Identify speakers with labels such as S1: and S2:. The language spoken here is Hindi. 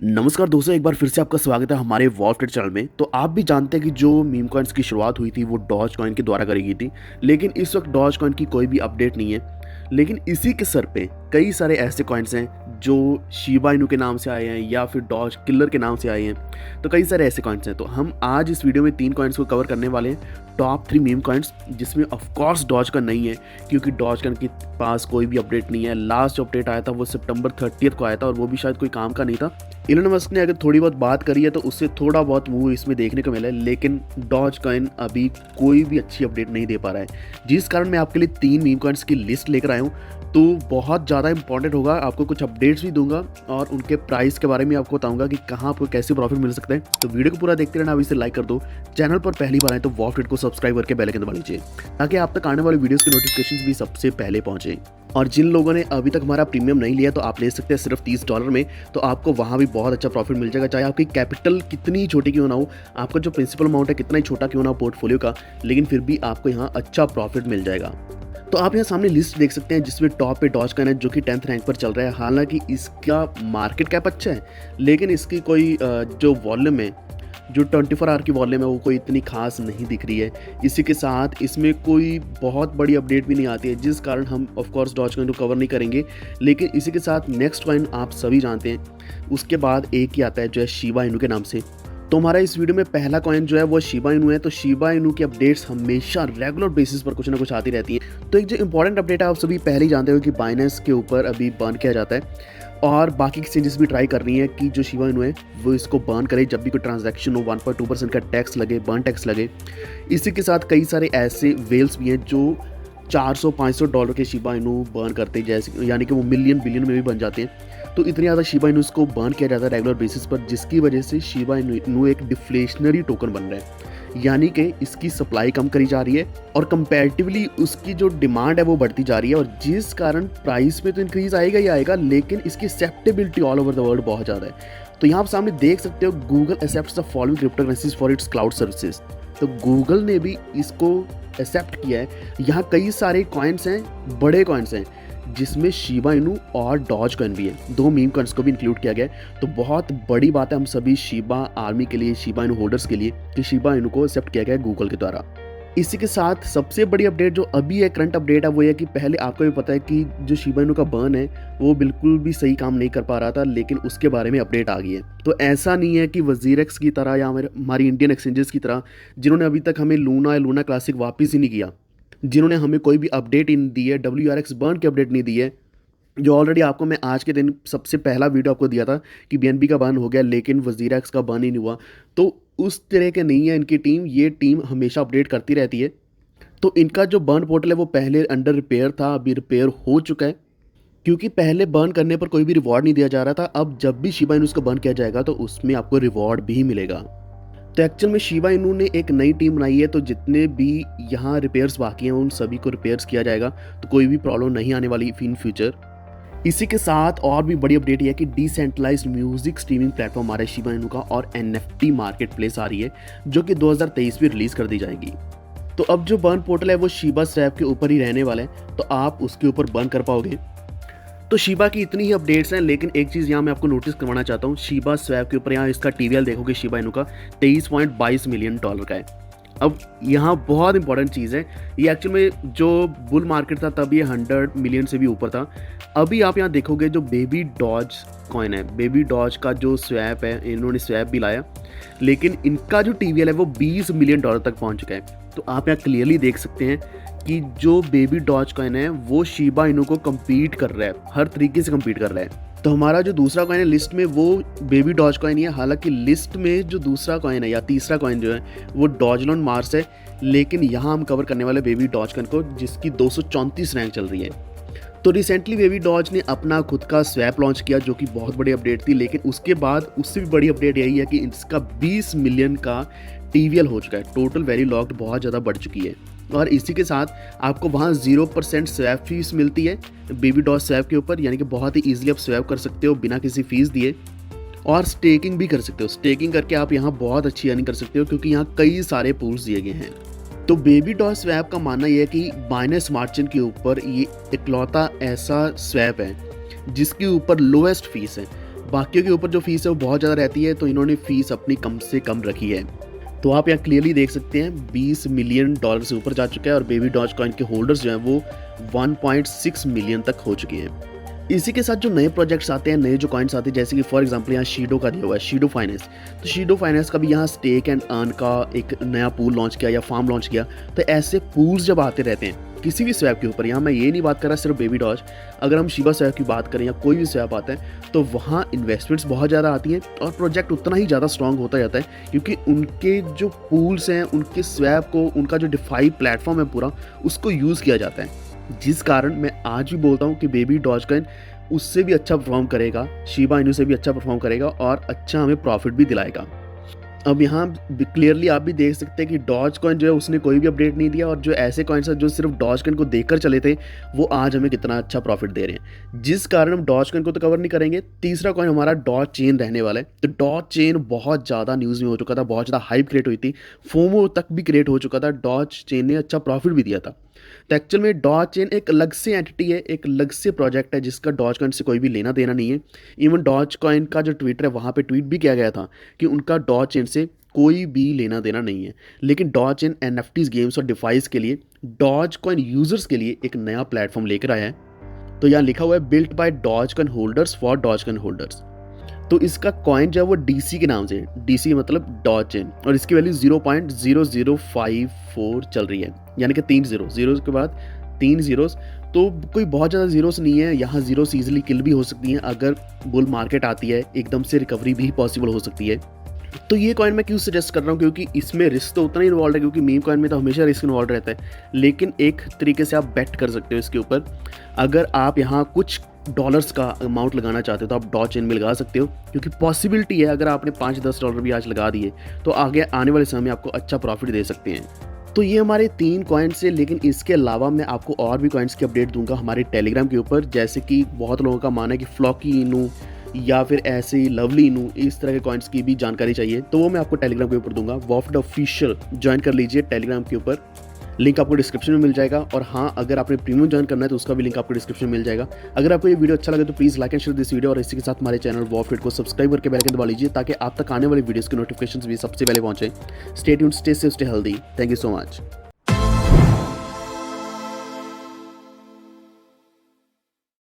S1: नमस्कार दोस्तों, एक बार फिर से आपका स्वागत है हमारे वॉल्फ ट्रेड चैनल में। तो आप भी जानते हैं कि जो मीम कॉइन्स की शुरुआत हुई थी वो डॉज कॉइन के द्वारा करी गई थी, लेकिन इस वक्त डॉज कॉइन की कोई भी अपडेट नहीं है। लेकिन इसी के सर पे कई सारे ऐसे कॉइन्स हैं जो शिबा इनू के नाम से आए हैं या फिर डॉज किलर के नाम से आए हैं। तो कई सारे ऐसे कॉइन्स हैं। तो हम आज इस वीडियो में 3 कॉइन्स को कवर करने वाले हैं, टॉप 3 मीम कॉइन्स, जिसमें ऑफ कोर्स डॉज कॉइन नहीं है क्योंकि डॉज कॉइन के पास कोई भी अपडेट नहीं है। लास्ट जो अपडेट आया था वो सितंबर 30 को आया था और वो भी शायद कोई काम का नहीं था। इलोन मस्क ने अगर थोड़ी बहुत बात करी है तो उससे थोड़ा बहुत मूव इसमें देखने को मिला है, लेकिन डॉज कॉइन अभी कोई भी अच्छी अपडेट नहीं दे पा रहा है, जिस कारण मैं आपके लिए 3 मीम कॉइन्स की लिस्ट लेकर आया हूँ। तो बहुत ज़्यादा इंपॉर्टेंट होगा, आपको कुछ अपडेट्स भी दूंगा और उनके प्राइस के बारे में आपको बताऊंगा कि कहाँ आपको कैसे प्रॉफिट मिल सकता है। तो वीडियो को पूरा देखते रहना, अभी से लाइक कर दो। चैनल पर पहली बार आए तो वॉल्फ ट्रेड को सब्सक्राइब करके बेल आइकन दबा लीजिए ताकि आप तक आने वाले वीडियोस के नोटिफिकेशंस भी सबसे पहले पहुंचे। और जिन लोगों ने अभी तक हमारा प्रीमियम नहीं लिया तो आप ले सकते हैं सिर्फ $30 में, तो आपको वहाँ भी बहुत अच्छा प्रॉफिट मिल जाएगा। चाहे आपकी कैपिटल कितनी ही छोटी क्यों ना हो, आपका जो प्रिंसिपल अमाउंट है कितना ही छोटा क्यों ना हो पोर्टफोलियो का, लेकिन फिर भी आपको यहाँ अच्छा प्रॉफिट मिल जाएगा। तो आप यहाँ सामने लिस्ट देख सकते हैं जिसमें टॉप पे डॉज कॉइन है जो कि 10th रैंक पर चल रहा है। हालांकि इसका मार्केट कैप अच्छा है, लेकिन इसकी कोई जो वॉल्यूम है, जो 24 आवर की वॉल्यूम है, वो कोई इतनी खास नहीं दिख रही है। इसी के साथ इसमें कोई बहुत बड़ी अपडेट भी नहीं आती है, जिस कारण हम ऑफ कोर्स डॉज कॉइन को कवर नहीं करेंगे। लेकिन इसी के साथ नेक्स्ट कॉइन आप सभी जानते हैं, उसके बाद एक ही आता है जो है शिबा इनू के नाम से। तो हमारा इस वीडियो में पहला कॉइन जो है वो शिबा इनू है। तो शिबा इनू की अपडेट्स हमेशा रेगुलर बेसिस पर कुछ ना कुछ आती रहती है। तो एक जो इंपॉर्टेंट अपडेट है, आप सभी पहले ही जानते हो कि बाइनेंस के ऊपर अभी बर्न किया जाता है और बाकी एक्सचेंजेस भी ट्राई कर रही हैं कि जो शिबा इनू है वो इसको बर्न करे जब भी कोई ट्रांजैक्शन हो। 1.2% का टैक्स लगे, बर्न टैक्स लगे। इसी के साथ कई सारे ऐसे वेल्स भी हैं जो $400-500 के शिबा इनू बर्न करते हैं, जैसे यानी कि वो मिलियन बिलियन में भी बन जाते हैं। तो इतनी ज़्यादा शिबा इनूस को बर्न किया जाता है रेगुलर बेसिस पर, जिसकी वजह से शिबा इनू एक डिफ्लेशनरी टोकन बन रहा है, यानी कि इसकी सप्लाई कम करी जा रही है और कंपैरेटिवली उसकी जो डिमांड है वो बढ़ती जा रही है। और जिस कारण प्राइस में तो इंक्रीज आएगा ही आएगा, लेकिन इसकी acceptability all over the world बहुत ज़्यादा है। तो यहाँ आप सामने देख सकते हो, Google accepts the following cryptocurrencies for its cloud services. तो गूगल ने भी इसको एक्सेप्ट किया है। यहाँ कई सारे कॉइन्स हैं, बड़े कॉइन्स हैं, जिसमें शिबा इनू और डॉज कॉइन भी है। 2 मीम कॉइन्स को भी इंक्लूड किया गया है। तो बहुत बड़ी बात है हम सभी शिबा आर्मी के लिए, शिबा इनू होल्डर्स के लिए, कि शिबा इनू को एक्सेप्ट किया गया है गूगल के द्वारा। इसी के साथ सबसे बड़ी अपडेट जो अभी है, करंट अपडेट है, वो है कि पहले आपको भी पता है कि जो शिबा इनू का बर्न है वो बिल्कुल भी सही काम नहीं कर पा रहा था, लेकिन उसके बारे में अपडेट आ गई है। तो ऐसा नहीं है कि वजीरेक्स की तरह या हमारी इंडियन एक्सचेंजेस की तरह, जिन्होंने अभी तक हमें लूना क्लासिक वापस ही नहीं किया, जिन्होंने हमें कोई भी अपडेट नहीं दी है, WRX बर्न की अपडेट नहीं दी है, जो ऑलरेडी आपको मैं आज के दिन सबसे पहला वीडियो आपको दिया था कि BNB का बर्न हो गया लेकिन वजीरेक्स का बर्न ही नहीं हुआ। तो उस तरह के नहीं है इनकी टीम, ये टीम हमेशा अपडेट करती रहती है। तो इनका जो बर्न पोर्टल है वो पहले अंडर रिपेयर था, अभी रिपेयर हो चुका है, क्योंकि पहले बर्न करने पर कोई भी रिवॉर्ड नहीं दिया जा रहा था। अब जब भी शिबा इनू को बर्न किया जाएगा तो उसमें आपको रिवॉर्ड भी मिलेगा। तो एक्चुअल में शिबा इनू ने एक नई टीम बनाई है, तो जितने भी यहाँ रिपेयर्स बाकी हैं उन सभी को रिपेयर्स किया जाएगा, तो कोई भी प्रॉब्लम नहीं आने वाली इन फ्यूचर। इसी के साथ और भी बड़ी अपडेट यह है कि डिसेंट्रलाइज्ड म्यूजिक स्ट्रीमिंग प्लेटफॉर्म आ रहा है शिबा इनू का, और NFT मार्केट प्लेस आ रही है जो कि 2023 में रिलीज कर दी जाएगी। तो अब जो बर्न पोर्टल है वो शिबा स्वैप के ऊपर ही रहने वाला है, तो आप उसके ऊपर बर्न कर पाओगे। तो शिबा की इतनी ही अपडेट्स हैं, लेकिन एक चीज़ यहाँ मैं आपको नोटिस करवाना चाहता हूँ, शिबा स्वैप के ऊपर यहाँ इसका TVL देखोगे शिबा इनू का $23.22 मिलियन का है। अब यहाँ बहुत इंपॉर्टेंट चीज़ है, ये एक्चुअल में जो बुल मार्केट था तब ये 100 मिलियन से भी ऊपर था। अभी आप यहाँ देखोगे जो बेबी डॉज कॉइन है, बेबी डॉज का जो स्वैप है, इन्होंने स्वैप भी लाया, लेकिन इनका जो TVL है वो $20 मिलियन तक पहुँच चुका है। तो आप यहाँ क्लियरली देख सकते हैं कि जो बेबी डॉज कॉइन है वो शिबा इनू को कम्पीट कर रहा है, हर तरीके से कम्पीट कर रहा है। तो हमारा जो दूसरा कॉइन है लिस्ट में वो बेबी डॉज कॉइन ही है। हालांकि लिस्ट में जो दूसरा कॉइन है या तीसरा कॉइन जो है वो डॉजलॉन मार्स है, लेकिन यहाँ हम कवर करने वाले बेबी डॉज कॉइन को, जिसकी 234 रैंक चल रही है। तो रिसेंटली बेबी डॉज ने अपना खुद का स्वैप लॉन्च किया जो कि बहुत बड़ी अपडेट थी, लेकिन उसके बाद उससे भी बड़ी अपडेट यही है कि इसका 20 मिलियन का TVL हो चुका है। टोटल वेरी लॉक्ड बहुत ज़्यादा बढ़ चुकी है, और इसी के साथ आपको वहाँ 0% स्वैप फीस मिलती है बेबी डॉज स्वैप के ऊपर, यानी कि बहुत ही ईजिली आप स्वैप कर सकते हो बिना किसी फीस दिए, और स्टेकिंग भी कर सकते हो। स्टेकिंग करके आप यहाँ बहुत अच्छी अर्निंग कर सकते हो, क्योंकि यहाँ कई सारे पूल्स दिए गए हैं। तो बेबी डॉज स्वैप का मानना यह है कि बाइनेंस स्मार्ट चेन के ऊपर ये इकलौता ऐसा स्वैप है जिसके ऊपर लोएस्ट फीस है। बाकियों के ऊपर जो फीस है वो बहुत ज़्यादा रहती है, तो इन्होंने फीस अपनी कम से कम रखी है। तो आप यहाँ क्लियरली देख सकते हैं $20 मिलियन से ऊपर जा चुका है और बेबी डॉज कॉइन के होल्डर्स जो हैं वो 1.6 मिलियन तक हो चुके हैं। इसी के साथ जो नए प्रोजेक्ट्स आते हैं, नए जो कॉइन्स आते हैं, जैसे कि फॉर एग्जांपल यहाँ शीडो का दिया हुआ है, शीडो फाइनेंस। तो शीडो फाइनेंस का भी यहाँ स्टेक एंड अर्न का एक नया पूल लॉन्च किया या फार्म लॉन्च किया। तो ऐसे पूल्स जब आते रहते हैं किसी भी स्वैप के ऊपर, यहाँ मैं ये नहीं बात कर रहा सिर्फ बेबी डॉज, अगर हम शिबा स्वैप की बात करें या कोई भी स्वैप आता है तो वहाँ इन्वेस्टमेंट्स बहुत ज़्यादा आती हैं और प्रोजेक्ट उतना ही ज़्यादा स्ट्रॉन्ग होता जाता है, क्योंकि उनके जो पूल्स हैं, उनके स्वैप को, उनका जो डिफाई प्लेटफॉर्म है पूरा, उसको यूज़ किया जाता है। जिस कारण मैं आज भी बोलता हूँ कि बेबी डॉज कॉइन उससे भी अच्छा परफॉर्म करेगा, शिबा इनू से भी अच्छा परफॉर्म करेगा और अच्छा हमें प्रॉफिट भी दिलाएगा। अब यहाँ क्लियरली आप भी देख सकते हैं कि डॉज कॉइन जो है उसने कोई भी अपडेट नहीं दिया और जो ऐसे कॉइन्स हैं जो सिर्फ डॉज कॉइन को देखकर चले थे वो आज हमें कितना अच्छा प्रॉफिट दे रहे हैं, जिस कारण हम डॉज कॉइन को तो कवर नहीं करेंगे। तीसरा कॉइन हमारा डॉज चेन रहने वाला है। तो डॉज चेन बहुत ज़्यादा न्यूज़ में हो चुका था, बहुत ज़्यादा हाइप क्रिएट हुई थी, फोमो तक भी क्रिएट हो चुका था, डॉज चेन ने अच्छा प्रॉफिट भी दिया था। तो एक्चुअल में डॉज चेन एक अलग से एंटिटी है, एक अलग से प्रोजेक्ट है जिसका डॉज कॉइन से कोई भी लेना देना नहीं है। इवन डॉज कॉइन का जो ट्विटर है वहाँ पे ट्वीट भी किया गया था कि उनका डॉज चेन से कोई भी लेना देना नहीं है। लेकिन डॉज चेन एनएफटीज, गेम्स और डिवाइस के लिए, डॉज कॉइन यूजर्स के लिए एक नया प्लेटफॉर्म लेकर आया है। तो यहाँ लिखा हुआ है built by Dogecoin holders for Dogecoin holders. तो इसका कॉइन जो है वो डीसी के नाम से, डीसी मतलब डॉज चेन, और इसकी वैल्यू 0.0054 चल रही है, यानी कि 3 जीरोस के बाद 3 जीरोस। तो कोई बहुत ज़्यादा जीरोस नहीं है, यहाँ जीरोस ईजिली किल भी हो सकती हैं। अगर बुल मार्केट आती है एकदम से रिकवरी भी पॉसिबल हो सकती है। तो ये कॉइन मैं क्यों सजेस्ट कर रहा हूँ, क्योंकि इसमें रिस्क तो उतना ही इन्वॉल्व है, क्योंकि मीम कॉइन में तो हमेशा रिस्क इन्वॉल्व रहता है, लेकिन एक तरीके से आप बेट कर सकते हो इसके ऊपर। अगर आप यहाँ कुछ डॉलर्स का अमाउंट लगाना चाहते हो तो आप डॉज चेन में लगा सकते हो, क्योंकि पॉसिबिलिटी है अगर आपने $5-10 भी आज लगा दिए तो आगे आने वाले समय में आपको अच्छा प्रॉफिट दे सकते हैं। तो ये हमारे 3 कॉइन्स है, लेकिन इसके अलावा मैं आपको और भी कॉइन्स की अपडेट दूंगा हमारे टेलीग्राम के ऊपर। जैसे कि बहुत लोगों का मानना है कि फ्लॉकी इनू या फिर ऐसे ही लवली इनू, इस तरह के कॉइन्स की भी जानकारी चाहिए, तो वो मैं आपको टेलीग्राम के ऊपर दूंगा। वॉफ्ट ऑफिशियल ज्वाइन कर लीजिए टेलीग्राम के ऊपर, लिंक आपको डिस्क्रिप्शन में मिल जाएगा। और हाँ, अगर आपने प्रीमियम ज्वाइन करना है तो उसका भी लिंक आपको डिस्क्रिप्शन में मिल जाएगा। अगर आपको ये वीडियो अच्छा लगे तो please like and share this video, और इसी के साथ हमारे चैनल वॉफ्ट को सब्सक्राइब करके बेल आइकन दबा लीजिए ताकि आप तक आने वाली वीडियोस के नोटिफिकेशंस भी सबसे पहले पहुंचे। Stay tuned, stay safe, stay healthy. Thank you so much.